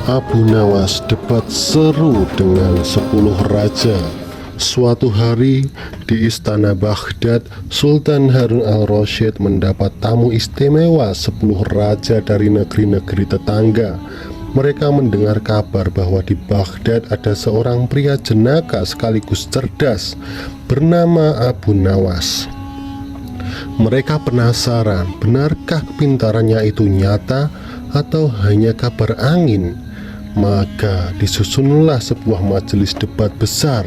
Abu Nawas debat seru dengan 10 raja. Suatu hari di istana Baghdad, Sultan Harun al-Rasyid mendapat tamu istimewa 10 raja dari negeri-negeri tetangga. Mereka mendengar kabar bahwa di Baghdad ada seorang pria jenaka sekaligus cerdas bernama Abu Nawas. Mereka penasaran, benarkah kepintarannya itu nyata atau hanya kabar angin? Maka disusunlah sebuah majelis debat besar.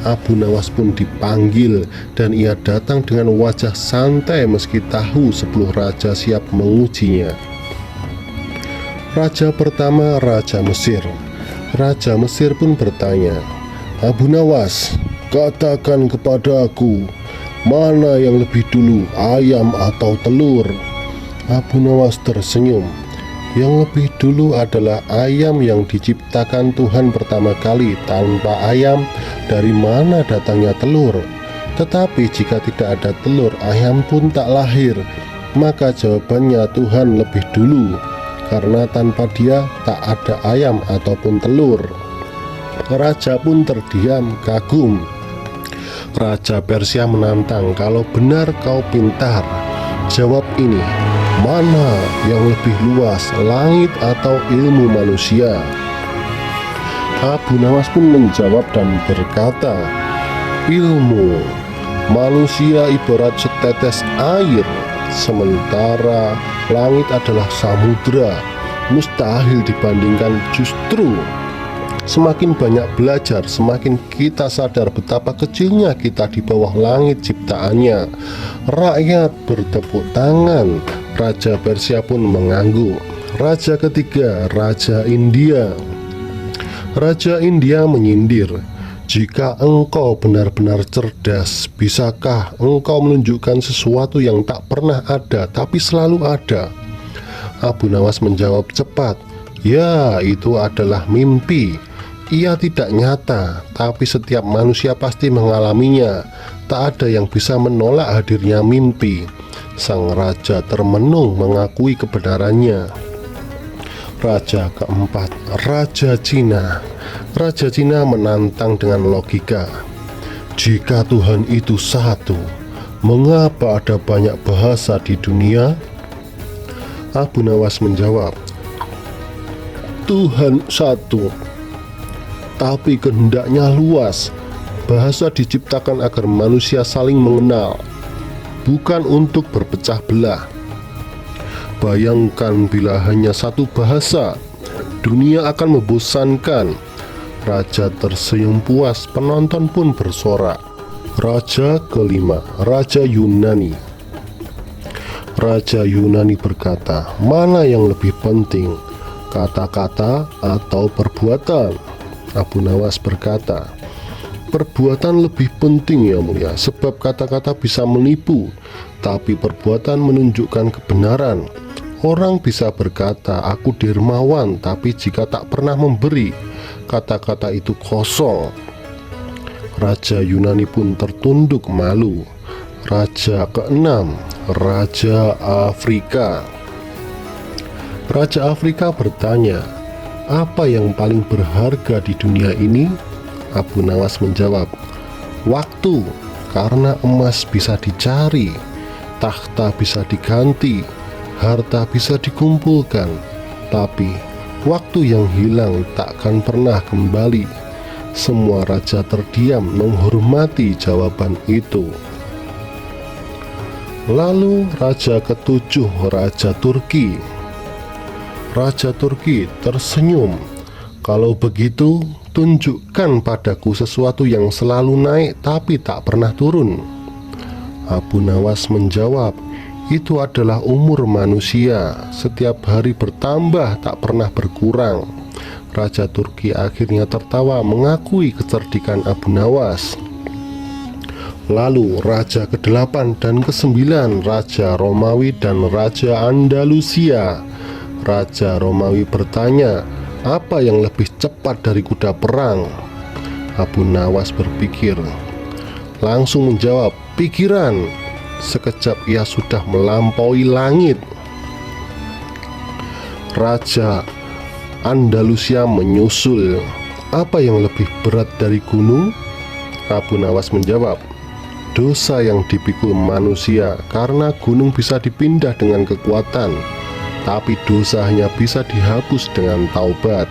Abu Nawas pun dipanggil dan ia datang dengan wajah santai meski tahu 10 raja siap mengujinya. Raja pertama, Raja Mesir. Raja Mesir pun bertanya, "Abu Nawas, katakan kepadaku, mana yang lebih dulu, ayam atau telur?" Abu Nawas tersenyum. Yang lebih dulu adalah ayam yang diciptakan Tuhan pertama kali. Tanpa ayam, dari mana datangnya telur? Tetapi jika tidak ada telur, ayam pun tak lahir. Maka jawabannya Tuhan lebih dulu, karena tanpa Dia tak ada ayam ataupun telur. Raja pun terdiam, kagum. Raja Persia menantang, "Kalau benar kau pintar, jawab ini, mana yang lebih luas, langit atau ilmu manusia?" Abu Nawas pun menjawab dan berkata, "Ilmu. Manusia ibarat setetes air, sementara langit adalah samudra. Mustahil dibandingkan. Justru semakin banyak belajar, semakin kita sadar betapa kecilnya kita di bawah langit ciptaannya." Rakyat bertepuk tangan. Raja Persia pun mengangguk. Raja ketiga, Raja India. Raja India menyindir, "Jika engkau benar-benar cerdas, bisakah engkau menunjukkan sesuatu yang tak pernah ada tapi selalu ada?" Abu Nawas menjawab cepat, "Ya, itu adalah mimpi. Ia tidak nyata, tapi setiap manusia pasti mengalaminya. Tak ada yang bisa menolak hadirnya mimpi." Sang raja termenung mengakui kebenarannya. Raja keempat, Raja Cina. Raja Cina menantang dengan logika. "Jika Tuhan itu satu, mengapa ada banyak bahasa di dunia?" Abu Nawas menjawab, "Tuhan satu, tapi kehendaknya luas. Bahasa diciptakan agar manusia saling mengenal, bukan untuk berpecah belah. Bayangkan bila hanya satu bahasa, dunia akan membosankan." Raja tersenyum puas, penonton pun bersorak. Raja kelima, Raja Yunani. Raja Yunani berkata, "Mana yang lebih penting, kata-kata atau perbuatan?" Abu Nawas berkata, "Perbuatan lebih penting, ya mulia, sebab kata-kata bisa menipu, tapi perbuatan menunjukkan kebenaran. Orang bisa berkata, 'Aku dermawan,' tapi jika tak pernah memberi, kata-kata itu kosong." Raja Yunani pun tertunduk malu. Raja keenam, Raja Afrika. Raja Afrika bertanya, "Apa yang paling berharga di dunia ini?" Abu Nawas menjawab, "Waktu, karena emas bisa dicari, takhta bisa diganti, harta bisa dikumpulkan, tapi waktu yang hilang takkan pernah kembali." Semua raja terdiam menghormati jawaban itu. Lalu raja ketujuh, Raja Turki. Raja Turki tersenyum, "Kalau begitu, tunjukkan padaku sesuatu yang selalu naik tapi tak pernah turun." Abu Nawas menjawab, "Itu adalah umur manusia, setiap hari bertambah tak pernah berkurang." Raja Turki akhirnya tertawa mengakui kecerdikan Abu Nawas. Lalu Raja ke-8 dan ke-9, Raja Romawi dan Raja Andalusia. Raja Romawi bertanya, "Apa yang lebih cepat dari kuda perang?" Abu Nawas berpikir, langsung menjawab, "Pikiran." Sekejap ia sudah melampaui langit. Raja Andalusia menyusul. Apa yang lebih berat dari gunung? Abu Nawas menjawab, dosa yang dipikul manusia, karena gunung bisa dipindah dengan kekuatan, tapi dosa hanya bisa dihapus dengan taubat.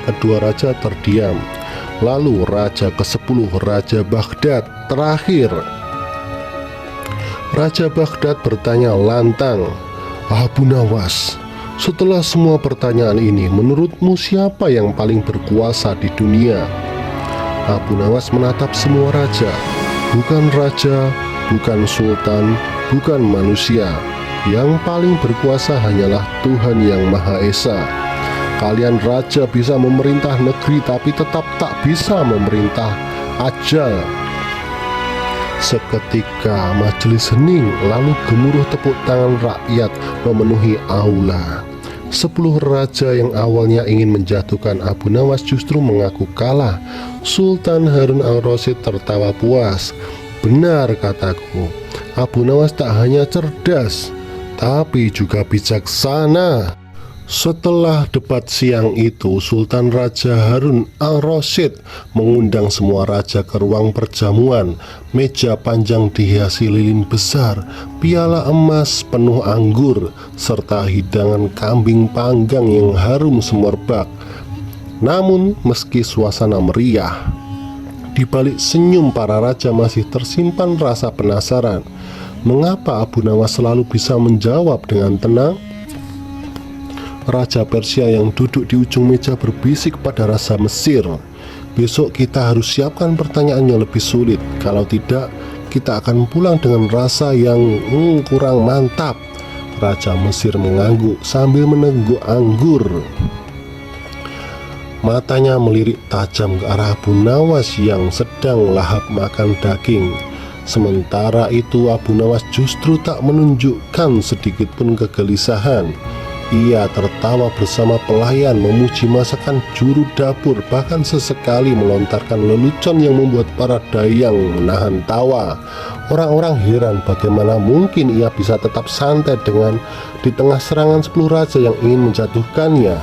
Kedua raja terdiam. Lalu raja ke-10, Raja Baghdad, terakhir. Raja Baghdad bertanya lantang, Abu Nawas, setelah semua pertanyaan ini, menurutmu siapa yang paling berkuasa di dunia? Abu Nawas menatap semua raja. Bukan raja, bukan sultan, bukan manusia. Yang paling berkuasa hanyalah Tuhan yang Maha Esa. Kalian raja bisa memerintah negeri, tapi tetap tak bisa memerintah ajal. Seketika majelis hening, lalu gemuruh tepuk tangan rakyat memenuhi aula. 10 raja yang awalnya ingin menjatuhkan Abu Nawas justru mengaku kalah. Sultan Harun al-Rasyid tertawa puas. Benar kataku, Abu Nawas tak hanya cerdas, tapi juga bijaksana. Setelah debat siang itu, Sultan Raja Harun al-Rasyid mengundang semua raja ke ruang perjamuan. Meja panjang dihiasi lilin besar, piala emas penuh anggur, serta hidangan kambing panggang yang harum semerbak. Namun meski suasana meriah, di balik senyum para raja masih tersimpan rasa penasaran. Mengapa Abu Nawas selalu bisa menjawab dengan tenang? Raja Persia yang duduk di ujung meja berbisik pada Raja Mesir, besok kita harus siapkan pertanyaan yang lebih sulit. Kalau tidak, kita akan pulang dengan rasa yang kurang mantap. Raja Mesir mengangguk sambil menengguk anggur. Matanya melirik tajam ke arah Abu Nawas yang sedang lahap makan daging. Sementara itu Abu Nawas justru tak menunjukkan sedikit pun kegelisahan. Ia tertawa bersama pelayan, memuji masakan juru dapur, bahkan sesekali melontarkan lelucon yang membuat para dayang menahan tawa. Orang-orang heran bagaimana mungkin ia bisa tetap santai di tengah serangan 10 raja yang ingin menjatuhkannya.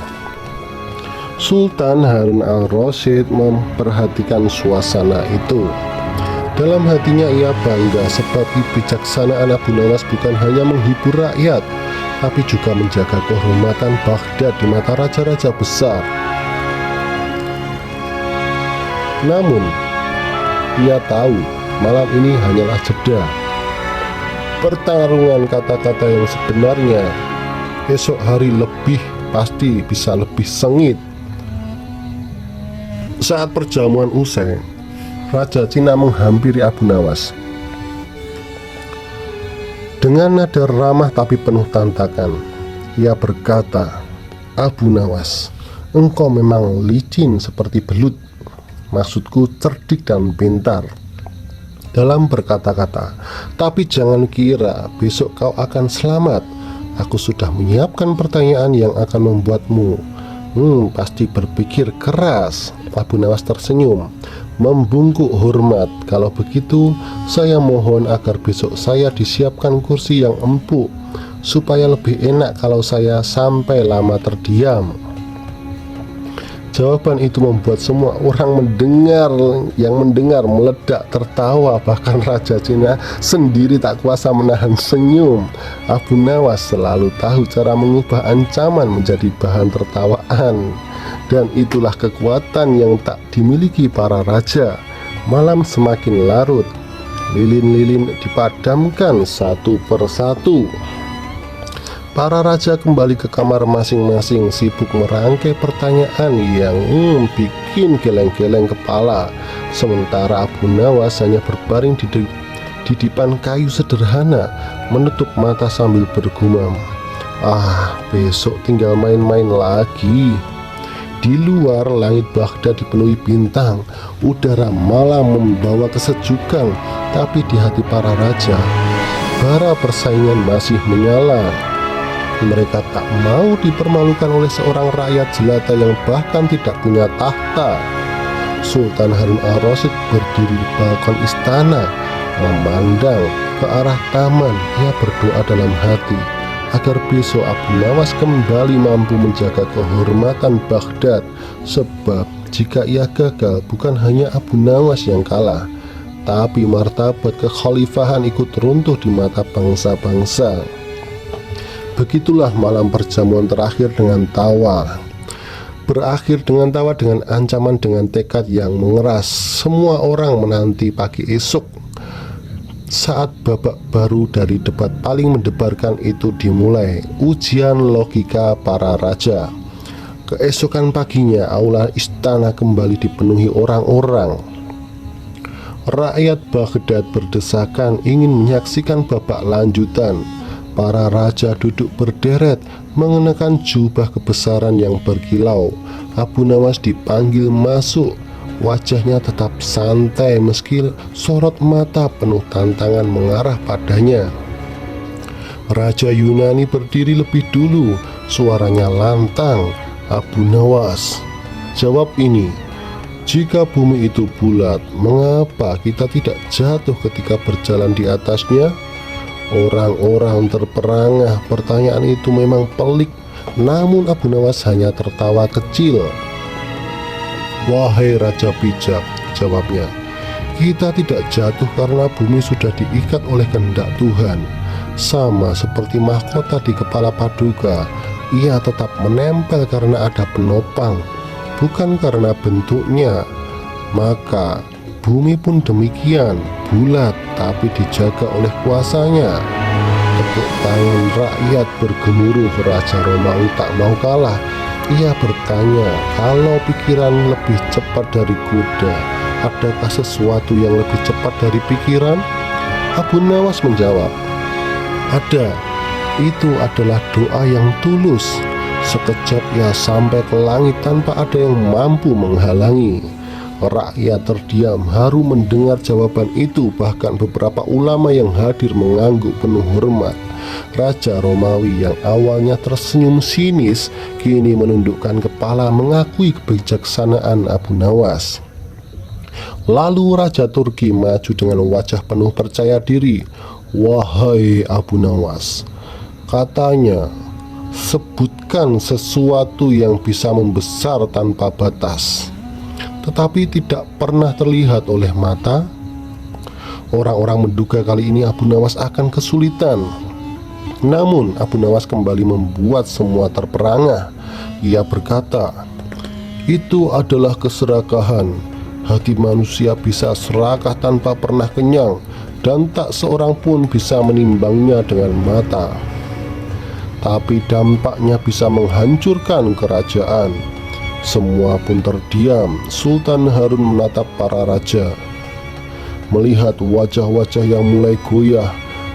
Sultan Harun al-Rasyid memperhatikan suasana itu. Dalam hatinya ia bangga sebab kebijaksanaan Abu Nawas bukan hanya menghibur rakyat, tapi juga menjaga kehormatan Baghdad di mata raja-raja besar. Namun, ia tahu malam ini hanyalah jeda. Pertarungan kata-kata yang sebenarnya esok hari pasti bisa lebih sengit. Saat perjamuan usai, Raja Cina menghampiri Abu Nawas. Dengan nada ramah tapi penuh tantakan, ia berkata, Abu Nawas, engkau memang licin seperti belut. Maksudku cerdik dan pintar dalam berkata-kata. Tapi jangan kira besok kau akan selamat. Aku sudah menyiapkan pertanyaan yang akan membuatmu pasti berpikir keras. Abu Nawas tersenyum, membungkuk hormat. Kalau begitu, saya mohon agar besok saya disiapkan kursi yang empuk, supaya lebih enak kalau saya sampai lama terdiam. Jawaban itu membuat semua orang yang mendengar meledak tertawa. Bahkan Raja Cina sendiri tak kuasa menahan senyum. Abu Nawas selalu tahu cara mengubah ancaman menjadi bahan tertawaan. Dan itulah kekuatan yang tak dimiliki para raja. Malam semakin larut, lilin-lilin dipadamkan satu persatu. Para raja kembali ke kamar masing-masing, sibuk merangkai pertanyaan yang bikin geleng-geleng kepala. Sementara Abu Nawas hanya berbaring di didipan kayu sederhana, menutup mata sambil bergumam, besok tinggal main-main lagi. Di luar, langit Baghdad dipenuhi bintang. Udara malam membawa kesejukan, tapi di hati para raja, bara persaingan masih menyala. Mereka tak mau dipermalukan oleh seorang rakyat jelata yang bahkan tidak punya tahta. Sultan Harun al-Rasyid berdiri di balkon istana, memandang ke arah taman. Ia berdoa dalam hati, agar besok Abu Nawas kembali mampu menjaga kehormatan Baghdad. Sebab jika ia gagal, bukan hanya Abu Nawas yang kalah, tapi martabat kekhalifahan ikut runtuh di mata bangsa-bangsa. Begitulah malam perjamuan terakhir dengan tawa. Berakhir dengan tawa, dengan ancaman, dengan tekad yang mengeras. Semua orang menanti pagi esok, saat babak baru dari debat paling mendebarkan itu dimulai, ujian logika para raja. Keesokan paginya, aula istana kembali dipenuhi orang-orang. Rakyat Baghdad berdesakan ingin menyaksikan babak lanjutan. Para raja duduk berderet, mengenakan jubah kebesaran yang berkilau. Abu Nawas dipanggil masuk. Wajahnya tetap santai meski sorot mata penuh tantangan mengarah padanya. Raja Yunani berdiri lebih dulu, suaranya lantang. Abu Nawas, jawab ini. Jika bumi itu bulat, mengapa kita tidak jatuh ketika berjalan di atasnya? Orang-orang terperangah. Pertanyaan itu memang pelik, namun Abu Nawas hanya tertawa kecil. Wahai raja bijak, jawabnya, kita tidak jatuh karena bumi sudah diikat oleh kehendak Tuhan. Sama seperti mahkota di kepala paduka, ia tetap menempel karena ada penopang, bukan karena bentuknya. Maka bumi pun demikian, bulat tapi dijaga oleh kuasanya. Tepuk tangan rakyat bergemuruh. Raja Romawi tak mau kalah. Ia bertanya, kalau pikiran lebih cepat dari kuda, adakah sesuatu yang lebih cepat dari pikiran? Abu Nawas menjawab, ada. Itu adalah doa yang tulus. Sekejap ia sampai ke langit tanpa ada yang mampu menghalangi. Rakyat terdiam haru mendengar jawaban itu. Bahkan beberapa ulama yang hadir mengangguk penuh hormat. Raja Romawi yang awalnya tersenyum sinis, kini menundukkan kepala mengakui kebijaksanaan Abu Nawas. Lalu Raja Turki maju dengan wajah penuh percaya diri. Wahai Abu Nawas, katanya, sebutkan sesuatu yang bisa membesar tanpa batas, tetapi tidak pernah terlihat oleh mata. Orang-orang menduga kali ini Abu Nawas akan kesulitan. Namun Abu Nawas kembali membuat semua terperangah. Ia berkata, itu adalah keserakahan. Hati manusia bisa serakah tanpa pernah kenyang, dan tak seorang pun bisa menimbangnya dengan mata. Tapi dampaknya bisa menghancurkan kerajaan. Semua pun terdiam. Sultan Harun menatap para raja. Melihat wajah-wajah yang mulai goyah,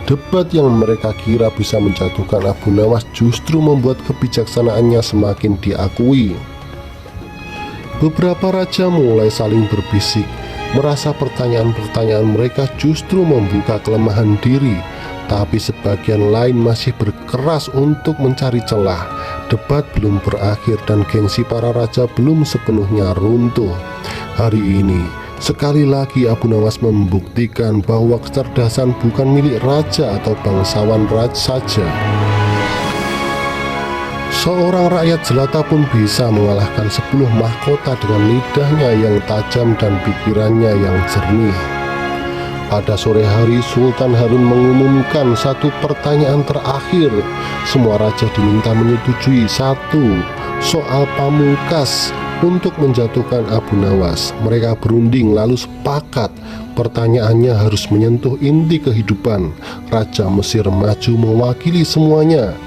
debat yang mereka kira bisa menjatuhkan Abu Nawas justru membuat kebijaksanaannya semakin diakui. Beberapa raja mulai saling berbisik, merasa pertanyaan-pertanyaan mereka justru membuka kelemahan diri. Tapi sebagian lain masih berkeras untuk mencari celah. Debat belum berakhir dan gengsi para raja belum sepenuhnya runtuh. Hari ini, sekali lagi Abu Nawas membuktikan bahwa kecerdasan bukan milik raja atau bangsawan raja saja. Seorang rakyat jelata pun bisa mengalahkan 10 mahkota dengan lidahnya yang tajam dan pikirannya yang jernih. Pada sore hari, Sultan Harun mengumumkan satu pertanyaan terakhir. Semua raja diminta menyetujui satu soal pamungkas untuk menjatuhkan Abu Nawas. Mereka berunding lalu sepakat pertanyaannya harus menyentuh inti kehidupan. Raja Mesir maju mewakili semuanya.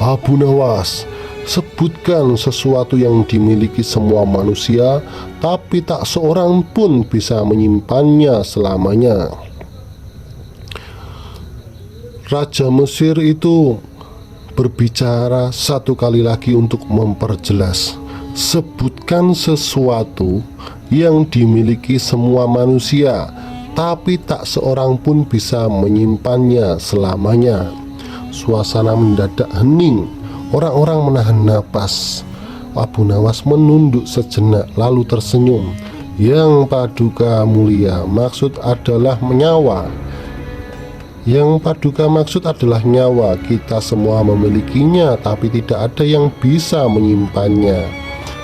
Abu Nawas, sebutkan sesuatu yang dimiliki semua manusia, tapi tak seorang pun bisa menyimpannya selamanya. Raja Mesir itu berbicara satu kali lagi untuk memperjelas. Sebutkan sesuatu yang dimiliki semua manusia, tapi tak seorang pun bisa menyimpannya selamanya. Suasana mendadak hening. Orang-orang menahan napas. Abu Nawas menunduk sejenak lalu tersenyum. Yang paduka mulia, maksud adalah menyawa. Yang Paduka maksud adalah nyawa. Kita semua memilikinya, tapi tidak ada yang bisa menyimpannya.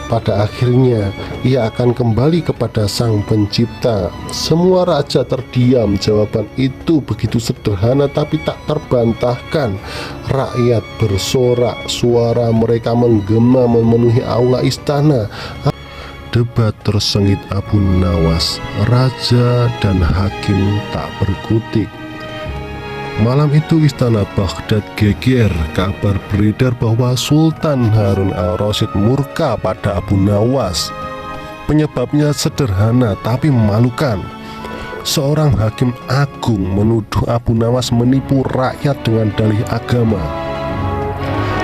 Pada akhirnya, ia akan kembali kepada Sang Pencipta. Semua raja terdiam. Jawaban itu begitu sederhana tapi tak terbantahkan. Rakyat bersorak, suara mereka menggema memenuhi aula istana. Debat tersengit Abu Nawas. Raja dan hakim tak berkutik. Malam itu istana Baghdad geger. Kabar beredar bahwa Sultan Harun al-Rasyid murka pada Abu Nawas. Penyebabnya sederhana tapi memalukan. Seorang hakim agung menuduh Abu Nawas menipu rakyat dengan dalih agama.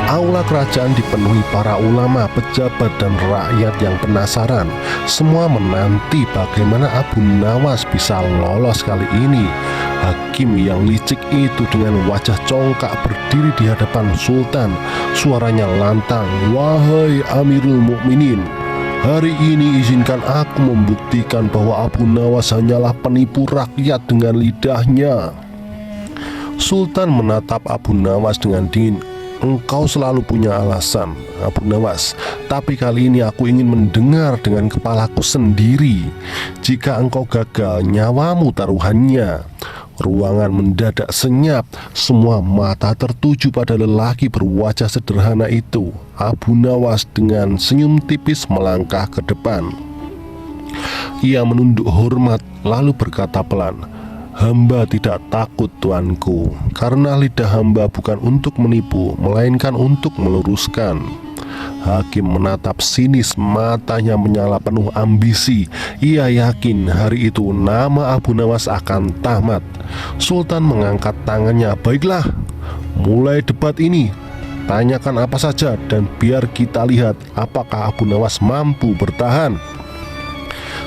Aula kerajaan dipenuhi para ulama, pejabat, dan rakyat yang penasaran. Semua menanti bagaimana Abu Nawas bisa lolos kali ini. Hakim yang licik itu dengan wajah congkak berdiri di hadapan Sultan. Suaranya lantang, "Wahai Amirul Mukminin, hari ini izinkan aku membuktikan bahwa Abu Nawas hanyalah penipu rakyat dengan lidahnya." Sultan menatap Abu Nawas dengan dingin. "Engkau selalu punya alasan, Abu Nawas, tapi kali ini aku ingin mendengar dengan kepalaku sendiri. Jika engkau gagal, nyawamu taruhannya." Ruangan mendadak senyap. Semua mata tertuju pada lelaki berwajah sederhana itu. Abu Nawas dengan senyum tipis melangkah ke depan. Ia menunduk hormat lalu berkata pelan, "Hamba tidak takut, tuanku, karena lidah hamba bukan untuk menipu, melainkan untuk meluruskan." Hakim menatap sinis, matanya menyala penuh ambisi. Ia yakin hari itu nama Abu Nawas akan tamat. Sultan mengangkat tangannya. "Baiklah, mulai debat ini. Tanyakan apa saja dan biar kita lihat apakah Abu Nawas mampu bertahan."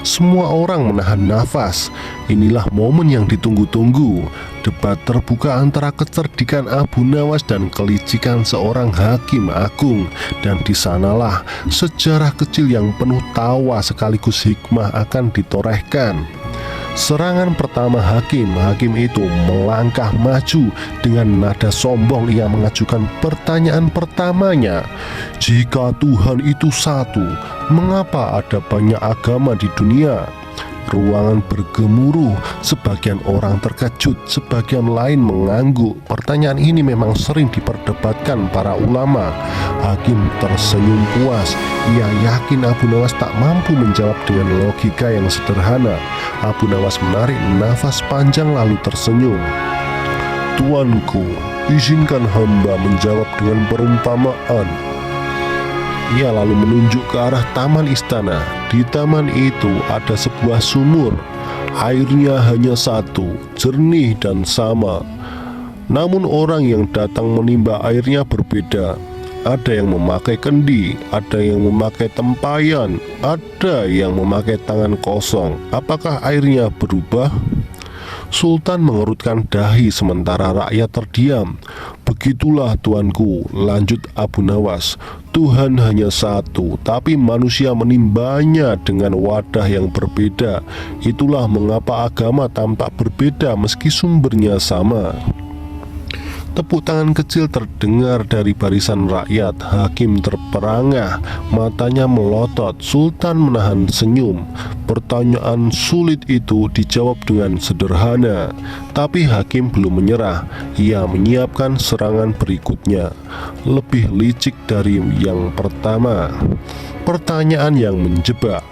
Semua orang menahan nafas. Inilah momen yang ditunggu-tunggu. Debat terbuka antara kecerdikan Abu Nawas dan kelicikan seorang hakim agung. Dan di sanalah sejarah kecil yang penuh tawa sekaligus hikmah akan ditorehkan. Serangan pertama hakim itu melangkah maju. Dengan nada sombong ia mengajukan pertanyaan pertamanya. "Jika Tuhan itu satu, mengapa ada banyak agama di dunia?" Ruangan bergemuruh. Sebagian orang terkejut, sebagian lain mengangguk. Pertanyaan ini memang sering diperdebatkan para ulama. Hakim tersenyum puas. Ia yakin Abu Nawas tak mampu menjawab dengan logika yang sederhana. Abu Nawas menarik nafas panjang lalu tersenyum. "Tuanku, izinkan hamba menjawab dengan perumpamaan." Ia lalu menunjuk ke arah taman istana. Di taman itu ada sebuah sumur. Airnya hanya satu, jernih dan sama. Namun orang yang datang menimba airnya berbeda. Ada yang memakai kendi, ada yang memakai tempayan, ada yang memakai tangan kosong. Apakah airnya berubah? Sultan mengerutkan dahi sementara rakyat terdiam. "Begitulah tuanku," lanjut Abu Nawas. "Tuhan hanya satu, tapi manusia menimbanya dengan wadah yang berbeda. Itulah mengapa agama tampak berbeda meski sumbernya sama." Tepuk tangan kecil terdengar dari barisan rakyat. Hakim terperangah, matanya melotot. Sultan menahan senyum. Pertanyaan sulit itu dijawab dengan sederhana. Tapi hakim belum menyerah. Ia menyiapkan serangan berikutnya, lebih licik dari yang pertama. Pertanyaan yang menjebak.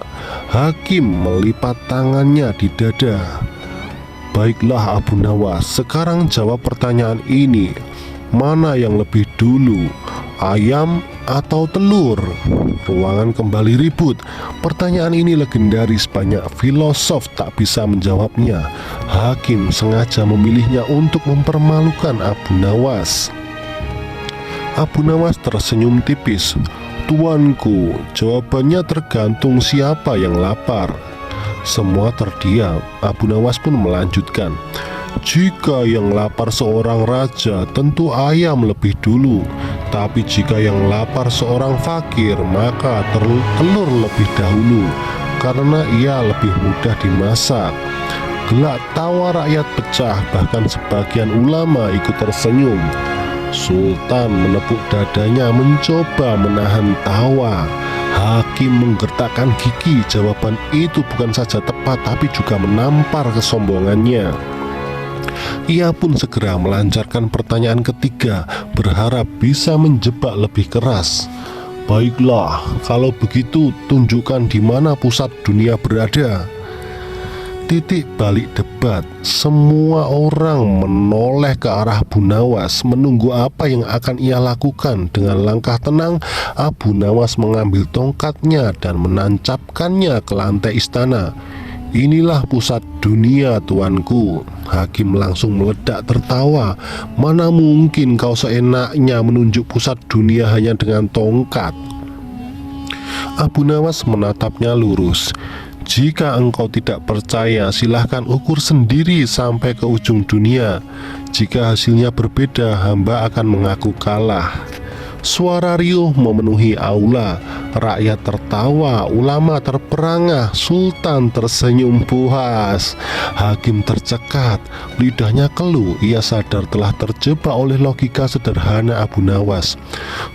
Hakim melipat tangannya di dada. "Baiklah Abu Nawas, sekarang jawab pertanyaan ini. Mana yang lebih dulu, ayam atau telur?" Ruangan kembali ribut. Pertanyaan ini legendaris, banyak filosof tak bisa menjawabnya. Hakim sengaja memilihnya untuk mempermalukan Abu Nawas. Abu Nawas tersenyum tipis. "Tuanku, jawabannya tergantung siapa yang lapar." Semua terdiam. Abu Nawas pun melanjutkan, "Jika yang lapar seorang raja, tentu ayam lebih dulu. Tapi jika yang lapar seorang fakir, maka telur lebih dahulu, karena ia lebih mudah dimasak." Gelak tawa rakyat pecah, bahkan sebagian ulama ikut tersenyum. Sultan menepuk dadanya mencoba menahan tawa. Hakim menggertakkan gigi, jawaban itu bukan saja tepat tapi juga menampar kesombongannya. Ia pun segera melancarkan pertanyaan ketiga, berharap bisa menjebak lebih keras. Baiklah, kalau begitu tunjukkan di mana pusat dunia berada. Titik balik debat, semua orang menoleh ke arah Abu Nawas menunggu apa yang akan ia lakukan. Dengan langkah tenang, Abu Nawas mengambil tongkatnya dan menancapkannya ke lantai istana. Inilah pusat dunia, tuanku. Hakim langsung meledak tertawa. Mana mungkin kau seenaknya menunjuk pusat dunia hanya dengan tongkat? Abu Nawas menatapnya lurus. Jika engkau tidak percaya, silahkan ukur sendiri sampai ke ujung dunia. Jika hasilnya berbeda, hamba akan mengaku kalah. Suara riuh memenuhi aula. Rakyat tertawa, ulama terperangah, sultan tersenyum puas. Hakim tercekat, lidahnya keluh. Ia sadar telah terjebak oleh logika sederhana Abu Nawas.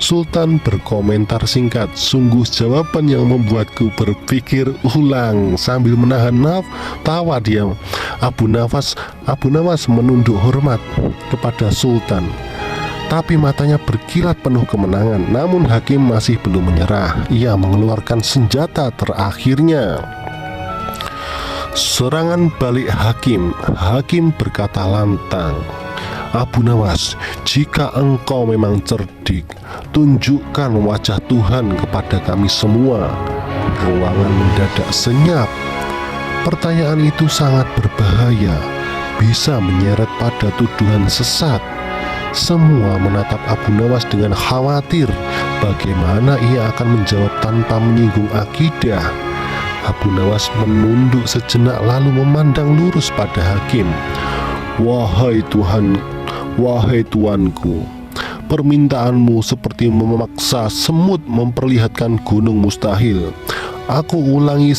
Sultan berkomentar singkat, sungguh jawaban yang membuatku berpikir ulang. Sambil menahan tawa diam, Abu Nawas menunduk hormat kepada sultan, tapi matanya berkilat penuh kemenangan. Namun hakim masih belum menyerah. Ia mengeluarkan senjata terakhirnya. Serangan balik hakim. Hakim berkata lantang, Abu Nawas, jika engkau memang cerdik, tunjukkan wajah Tuhan kepada kami semua. Ruangan mendadak senyap. Pertanyaan itu sangat berbahaya, bisa menyeret pada tuduhan sesat. Semua menatap Abu Nawas dengan khawatir bagaimana ia akan menjawab tanpa menyinggung akidah. Abu Nawas menunduk sejenak lalu memandang lurus pada hakim. Wahai Tuhan, wahai tuanku, permintaanmu seperti memaksa semut memperlihatkan gunung mustahil. Aku ulangi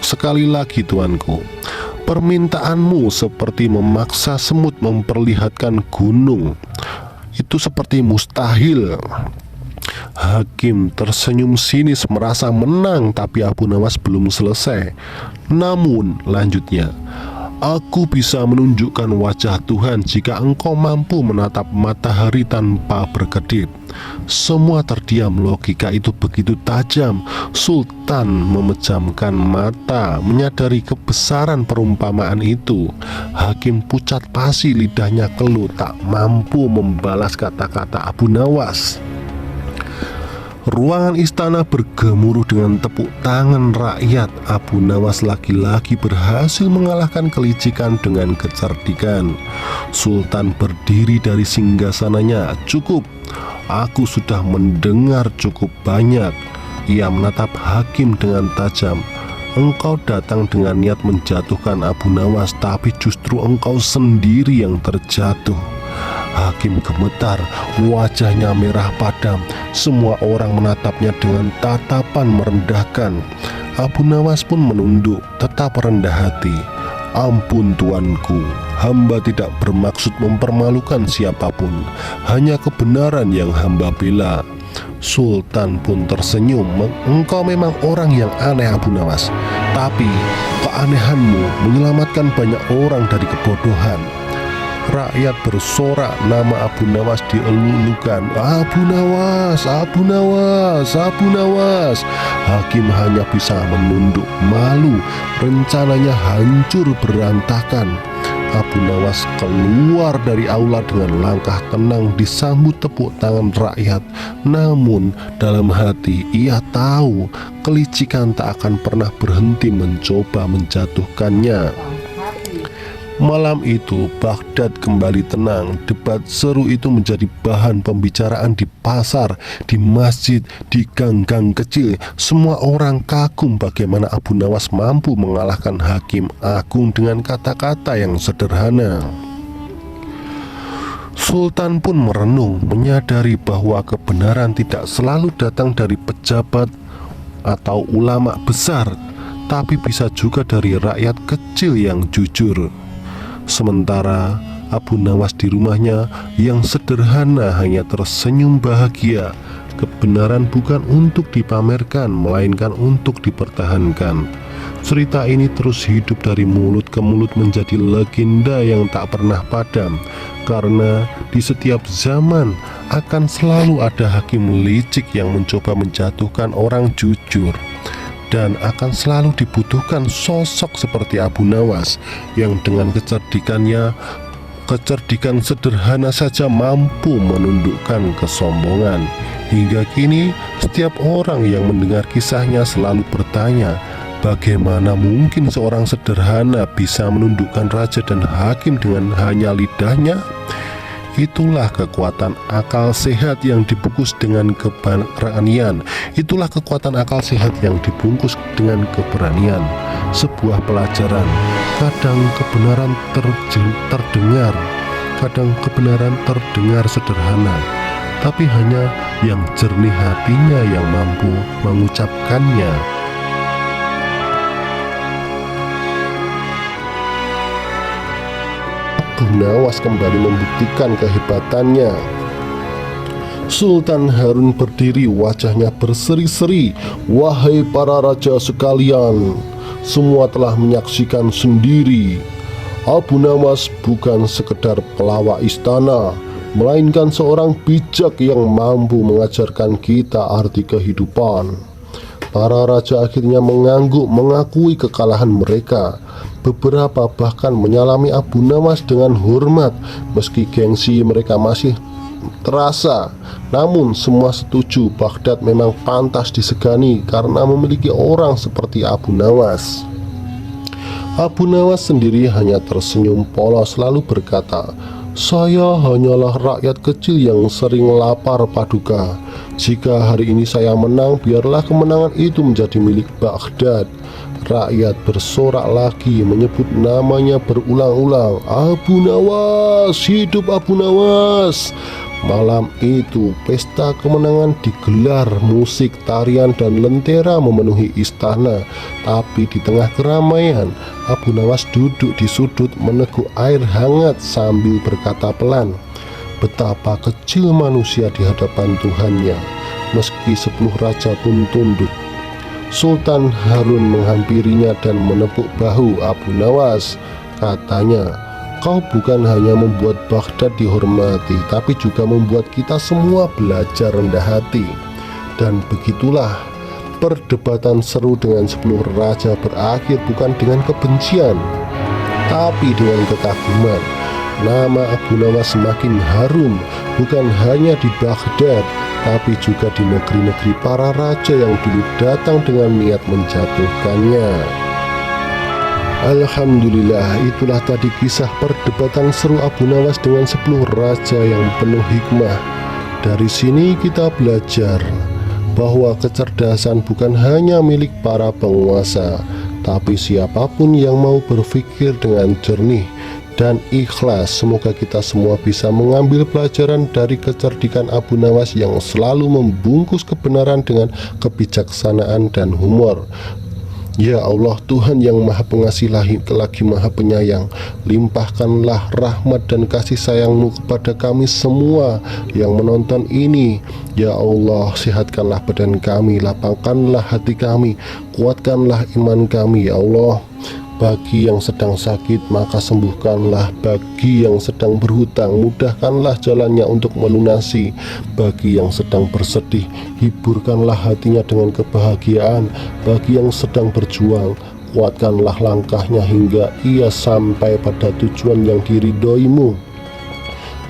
sekali lagi, tuanku. Permintaanmu seperti memaksa semut memperlihatkan gunung. Itu seperti mustahil. Hakim tersenyum sinis merasa menang, tapi Abu Nawas belum selesai. Namun, lanjutnya, aku bisa menunjukkan wajah Tuhan jika engkau mampu menatap matahari tanpa berkedip. Semua terdiam, logika itu begitu tajam. Sultan memejamkan mata, menyadari kebesaran perumpamaan itu. Hakim pucat pasi, lidahnya keluh, tak mampu membalas kata-kata Abu Nawas. Ruangan istana bergemuruh dengan tepuk tangan rakyat. Abu Nawas lagi-lagi berhasil mengalahkan kelicikan dengan kecerdikan. Sultan berdiri dari singgasananya. Cukup, aku sudah mendengar cukup banyak. Ia menatap hakim dengan tajam. Engkau datang dengan niat menjatuhkan Abu Nawas, tapi justru engkau sendiri yang terjatuh. Hakim gemetar, wajahnya merah padam. Semua orang menatapnya dengan tatapan merendahkan. Abu Nawas pun menunduk, tetap rendah hati. Ampun tuanku, hamba tidak bermaksud mempermalukan siapapun, hanya kebenaran yang hamba bela. Sultan pun tersenyum. Engkau memang orang yang aneh, Abu Nawas, tapi keanehanmu menyelamatkan banyak orang dari kebodohan. Rakyat bersorak, nama Abu Nawas dielulukan. Abu Nawas, Abu Nawas, Abu Nawas. Hakim hanya bisa menunduk malu. Rencananya hancur berantakan. Abu Nawas keluar dari aula dengan langkah tenang, disambut tepuk tangan rakyat. Namun dalam hati ia tahu kelicikan tak akan pernah berhenti mencoba menjatuhkannya. Malam itu Baghdad kembali tenang. Debat seru itu menjadi bahan pembicaraan di pasar, di masjid, di gang-gang kecil. Semua orang kagum bagaimana Abu Nawas mampu mengalahkan hakim agung dengan kata-kata yang sederhana. Sultan pun merenung, menyadari bahwa kebenaran tidak selalu datang dari pejabat atau ulama besar, tapi bisa juga dari rakyat kecil yang jujur. Sementara Abu Nawas di rumahnya yang sederhana hanya tersenyum bahagia. Kebenaran bukan untuk dipamerkan, melainkan untuk dipertahankan. Cerita ini terus hidup dari mulut ke mulut menjadi legenda yang tak pernah padam. Karena di setiap zaman akan selalu ada hakim licik yang mencoba menjatuhkan orang jujur. Dan akan selalu dibutuhkan sosok seperti Abu Nawas yang dengan kecerdikan sederhana saja mampu menundukkan kesombongan. Hingga kini setiap orang yang mendengar kisahnya selalu bertanya, bagaimana mungkin seorang sederhana bisa menundukkan raja dan hakim dengan hanya lidahnya? Itulah kekuatan akal sehat yang dibungkus dengan keberanian. Itulah kekuatan akal sehat yang dibungkus dengan keberanian. Sebuah pelajaran. Kadang kebenaran terdengar, kadang kebenaran terdengar sederhana, tapi hanya yang jernih hatinya yang mampu mengucapkannya. Abu Nawas kembali membuktikan kehebatannya. Sultan Harun berdiri, wajahnya berseri-seri. Wahai para raja sekalian, semua telah menyaksikan sendiri. Abu Nawas bukan sekedar pelawak istana, melainkan seorang bijak yang mampu mengajarkan kita arti kehidupan. Para raja akhirnya mengangguk, mengakui kekalahan mereka. Beberapa bahkan menyalami Abu Nawas dengan hormat, meski gengsi mereka masih terasa. Namun semua setuju Baghdad memang pantas disegani karena memiliki orang seperti Abu Nawas. Abu Nawas sendiri hanya tersenyum polos lalu berkata, saya hanyalah rakyat kecil yang sering lapar paduka. Jika hari ini saya menang, biarlah kemenangan itu menjadi milik Baghdad. Rakyat bersorak lagi, menyebut namanya berulang-ulang. Abu Nawas, hidup Abu Nawas. Malam itu pesta kemenangan digelar, musik, tarian, dan lentera memenuhi istana. Tapi di tengah keramaian, Abu Nawas duduk di sudut meneguk air hangat sambil berkata pelan, betapa kecil manusia di hadapan Tuhannya, meski 10 raja pun tunduk. Sultan Harun menghampirinya dan menepuk bahu Abu Nawas. Katanya, kau bukan hanya membuat Baghdad dihormati, tapi juga membuat kita semua belajar rendah hati. Dan begitulah perdebatan seru dengan 10 raja berakhir bukan dengan kebencian, tapi dengan kekaguman. Nama Abu Nawas semakin harum, bukan hanya di Baghdad, tapi juga di negeri-negeri para raja yang dulu datang dengan niat menjatuhkannya. Alhamdulillah, itulah tadi kisah perdebatan seru Abu Nawas dengan 10 raja yang penuh hikmah. Dari sini kita belajar bahwa kecerdasan bukan hanya milik para penguasa, tapi siapapun yang mau berpikir dengan jernih dan ikhlas. Semoga kita semua bisa mengambil pelajaran dari kecerdikan Abu Nawas yang selalu membungkus kebenaran dengan kebijaksanaan dan humor. Ya Allah, Tuhan yang Maha Pengasih lagi Maha Penyayang, limpahkanlah rahmat dan kasih sayang-Mu kepada kami semua yang menonton ini. Ya Allah, sehatkanlah badan kami, lapangkanlah hati kami, kuatkanlah iman kami. Ya Allah, bagi yang sedang sakit maka sembuhkanlah, bagi yang sedang berhutang mudahkanlah jalannya untuk melunasi, bagi yang sedang bersedih hiburkanlah hatinya dengan kebahagiaan, bagi yang sedang berjuang kuatkanlah langkahnya hingga ia sampai pada tujuan yang diridhoimu.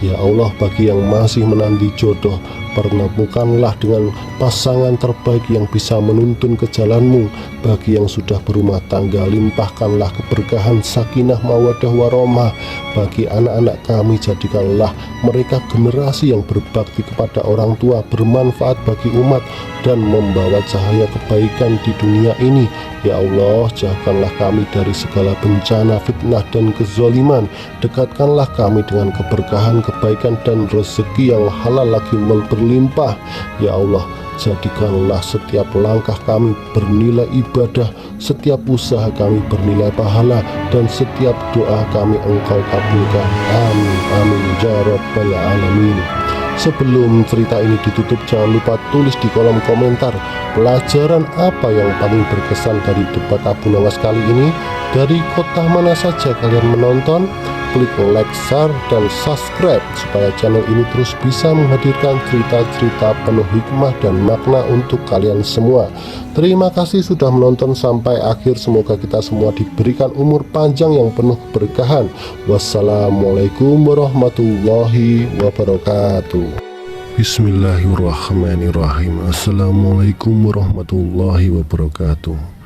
Ya Allah, bagi yang masih menanti jodoh, pertemukanlah dengan pasangan terbaik yang bisa menuntun ke jalan-Mu. Bagi yang sudah berumah tangga, limpahkanlah keberkahan, sakinah, mawaddah, warahmah. Bagi anak-anak kami, jadikanlah mereka generasi yang berbakti kepada orang tua, bermanfaat bagi umat, dan membawa cahaya kebaikan di dunia ini. Ya Allah, jauhkanlah kami dari segala bencana, fitnah, dan kezaliman. Dekatkanlah kami dengan keberkahan, kebaikan, dan rezeki yang halal lagi berlimpah. Ya Allah, Jadikanlah setiap langkah kami bernilai ibadah, setiap usaha kami bernilai pahala, dan setiap doa kami Engkau kabulkan. Amin, amin, ya rabbal alamin. Sebelum cerita ini ditutup, jangan lupa tulis di kolom komentar pelajaran apa yang paling berkesan dari debat Abu Nawas kali ini. Dari kota mana saja kalian menonton? Klik like, share, dan subscribe supaya channel ini terus bisa menghadirkan cerita-cerita penuh hikmah dan makna untuk kalian semua. Terima kasih sudah menonton sampai akhir. Semoga kita semua diberikan umur panjang yang penuh keberkahan. Wassalamualaikum warahmatullahi wabarakatuh. Bismillahirrahmanirrahim. Assalamualaikum warahmatullahi wabarakatuh.